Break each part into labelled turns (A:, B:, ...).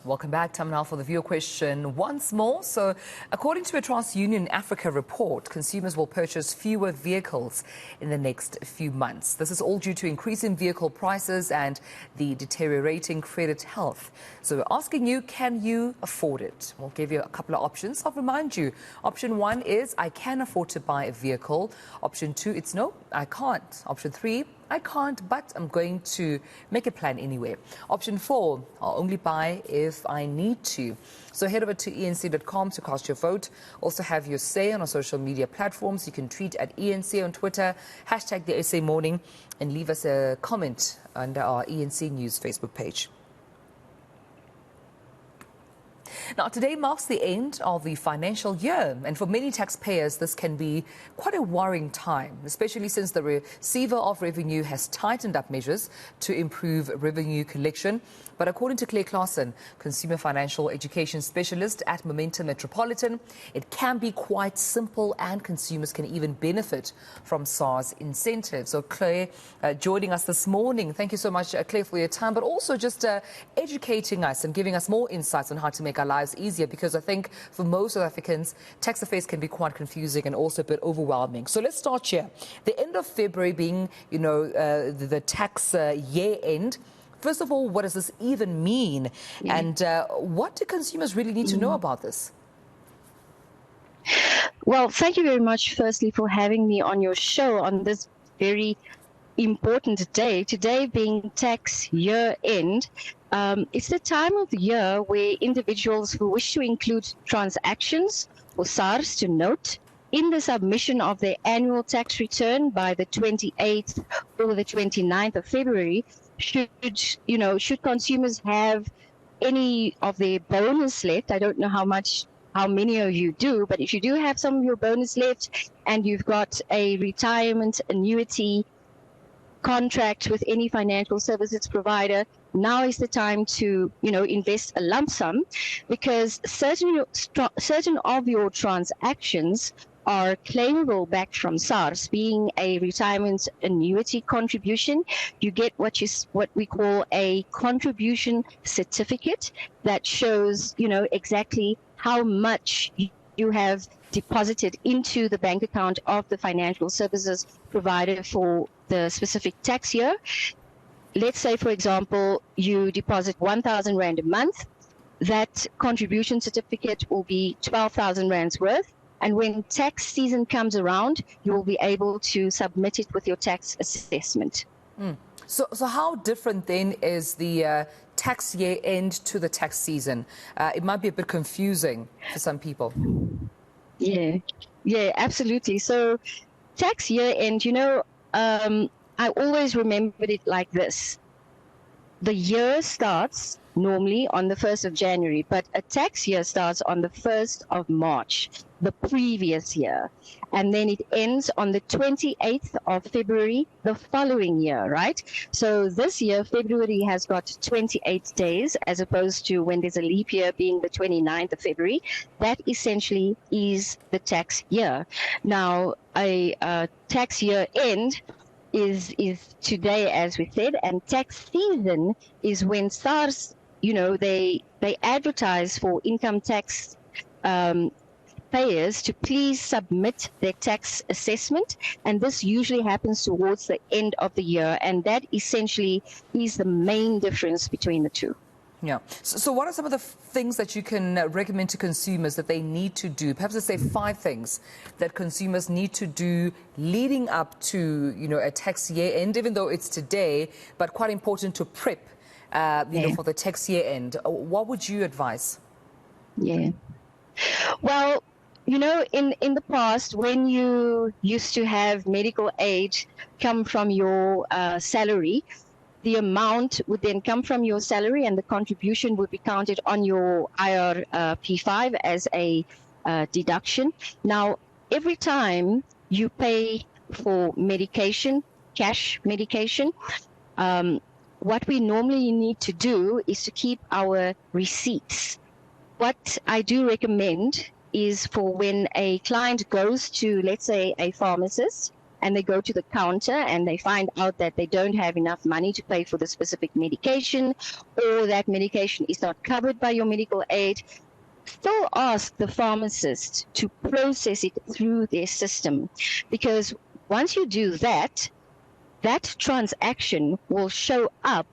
A: Welcome back. Time now for the viewer question once more. So, according to a TransUnion Africa report, consumers will purchase fewer vehicles in the next few months. This is all due to increasing vehicle prices and the deteriorating credit health. So, we're asking you, can you afford it? We'll give you a couple of options. I'll remind you. Option 1 is, I can afford to buy a vehicle. Option 2, it's no, I can't. Option 3, I can't, but I'm going to make a plan anyway. Option 4, I'll only buy if I need to. So head over to eNCA.com to cast your vote. Also have your say on our social media platforms. You can tweet at eNCA on Twitter, hashtag the SA Morning, and leave us a comment under our eNCA News Facebook page. Now, today marks the end of the financial year, and for many taxpayers, this can be quite a worrying time, especially since the receiver of revenue has tightened up measures to improve revenue collection. But according to Claire Klassen, consumer financial education specialist at Momentum Metropolitan, it can be quite simple and consumers can even benefit from SARS incentives. So Claire, joining us this morning. Thank you so much, Claire, for your time, but also just educating us and giving us more insights on how to make our lives easier, because I think for most South Africans, tax affairs can be quite confusing and also a bit overwhelming. So let's start here. The end of February being, the tax year end. First of all, what does this even mean? And what do consumers really need to know about this?
B: Well, thank you very much, firstly, for having me on your show on this very important day. Today being tax year end. It's the time of the year where individuals who wish to include transactions for SARS to note in the submission of their annual tax return by the 28th or the 29th of February, should consumers have any of their bonus left. I don't know how many of you do, but if you do have some of your bonus left and you've got a retirement annuity contract with any financial services provider, now is the time to, invest a lump sum, because certain of your transactions are claimable back from SARS. Being a retirement annuity contribution, you get what we call a contribution certificate that shows, exactly how much you have deposited into the bank account of the financial services provider for the specific tax year. Let's say, for example, you deposit 1,000 Rand a month. That contribution certificate will be 12,000 Rands worth. And when tax season comes around, you will be able to submit it with your tax assessment.
A: So how different then is the tax year end to the tax season? It might be a bit confusing for some people.
B: Yeah, absolutely. So tax year end, I always remembered it like this. The year starts normally on the 1st of January, but a tax year starts on the 1st of March, the previous year. And then it ends on the 28th of February, the following year, right? So this year, February has got 28 days, as opposed to when there's a leap year being the 29th of February. That essentially is the tax year. Now, a tax year end is today, as we said, and tax season is when SARS, they advertise for income tax payers to please submit their tax assessment, and this usually happens towards the end of the year, and that essentially is the main difference between the two.
A: Yeah. So what are some of the things that you can recommend to consumers that they need to do? Perhaps let's say 5 things that consumers need to do leading up to, a tax year end, even though it's today, but quite important to prep, for the tax year end. What would you advise?
B: Yeah. Well, in the past, when you used to have medical aid come from your salary, the amount would then come from your salary and the contribution would be counted on your IRP5 as a deduction. Now, every time you pay for medication, cash medication, what we normally need to do is to keep our receipts. What I do recommend is for when a client goes to, let's say, a pharmacist, and they go to the counter and they find out that they don't have enough money to pay for the specific medication, or that medication is not covered by your medical aid, still ask the pharmacist to process it through their system. Because once you do that, that transaction will show up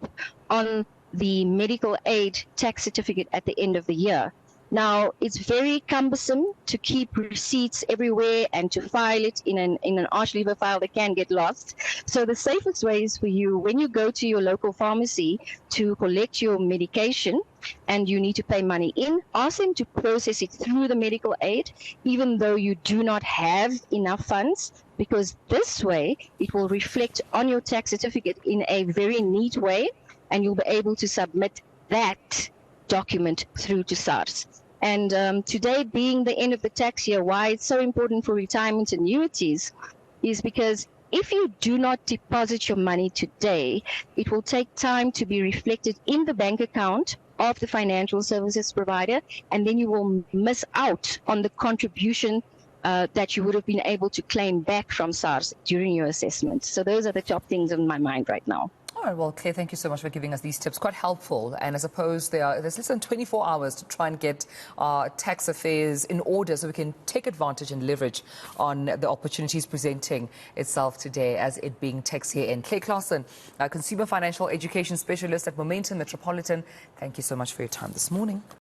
B: on the medical aid tax certificate at the end of the year. Now, it's very cumbersome to keep receipts everywhere and to file it in an archive file that can get lost. So the safest way is for you, when you go to your local pharmacy to collect your medication and you need to pay money in, ask them to process it through the medical aid, even though you do not have enough funds, because this way it will reflect on your tax certificate in a very neat way, and you'll be able to submit that document through to SARS. And today being the end of the tax year, why it's so important for retirement annuities is because if you do not deposit your money today, it will take time to be reflected in the bank account of the financial services provider, and then you will miss out on the contribution that you would have been able to claim back from SARS during your assessment. So those are the top things in my mind right now.
A: All right, well, Claire, thank you so much for giving us these tips. Quite helpful. And I suppose there's less than 24 hours to try and get our tax affairs in order so we can take advantage and leverage on the opportunities presenting itself today as it being tax year end. Claire Klassen, Consumer Financial Education Specialist at Momentum Metropolitan, thank you so much for your time this morning.